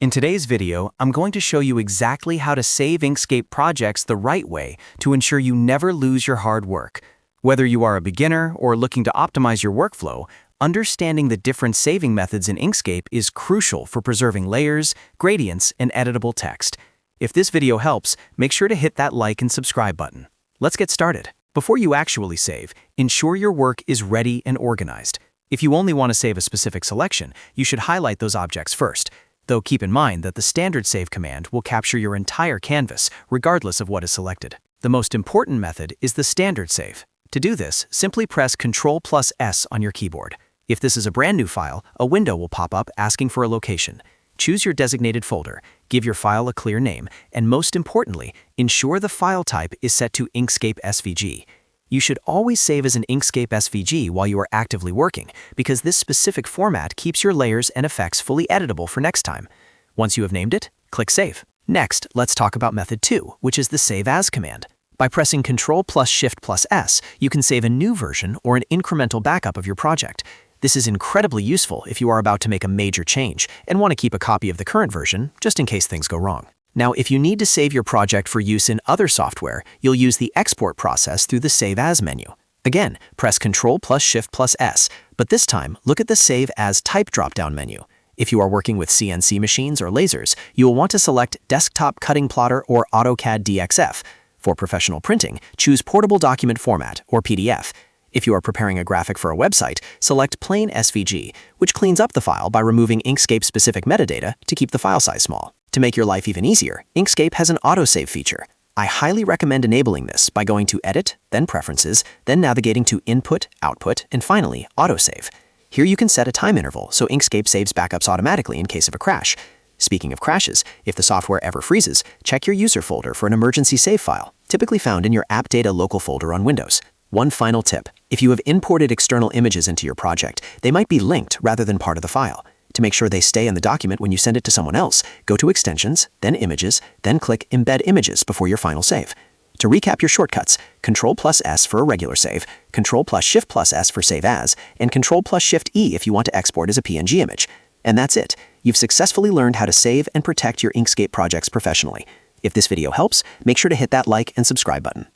In today's video, I'm going to show you exactly how to save Inkscape projects the right way to ensure you never lose your hard work. Whether you are a beginner or looking to optimize your workflow, understanding the different saving methods in Inkscape is crucial for preserving layers, gradients, and editable text. If this video helps, make sure to hit that like and subscribe button. Let's get started. Before you actually save, ensure your work is ready and organized. If you only want to save a specific selection, you should highlight those objects first. Though keep in mind that the standard save command will capture your entire canvas, regardless of what is selected. The most important method is the standard save. To do this, simply press Ctrl+S on your keyboard. If this is a brand new file, a window will pop up asking for a location. Choose your designated folder, give your file a clear name, and most importantly, ensure the file type is set to Inkscape SVG. You should always save as an Inkscape SVG while you are actively working, because this specific format keeps your layers and effects fully editable for next time. Once you have named it, click Save. Next, let's talk about method 2, which is the Save As command. By pressing Ctrl+Shift+S, you can save a new version or an incremental backup of your project. This is incredibly useful if you are about to make a major change and want to keep a copy of the current version just in case things go wrong. Now, if you need to save your project for use in other software, you'll use the export process through the Save As menu. Again, press Ctrl+Shift+S, but this time, look at the Save As type drop-down menu. If you are working with CNC machines or lasers, you will want to select Desktop Cutting Plotter or AutoCAD DXF. For professional printing, choose Portable Document Format or PDF. If you are preparing a graphic for a website, select Plain SVG, which cleans up the file by removing Inkscape-specific metadata to keep the file size small. To make your life even easier, Inkscape has an autosave feature. I highly recommend enabling this by going to Edit, then Preferences, then navigating to Input, Output, and finally, Autosave. Here you can set a time interval so Inkscape saves backups automatically in case of a crash. Speaking of crashes, if the software ever freezes, check your user folder for an emergency save file, typically found in your App Data local folder on Windows. One final tip: if you have imported external images into your project, they might be linked rather than part of the file. To make sure they stay in the document when you send it to someone else, go to Extensions, then Images, then click Embed Images before your final save. To recap your shortcuts, Ctrl+S for a regular save, Ctrl+Shift+S for Save As, and Ctrl+Shift-E if you want to export as a PNG image. And that's it. You've successfully learned how to save and protect your Inkscape projects professionally. If this video helps, make sure to hit that like and subscribe button.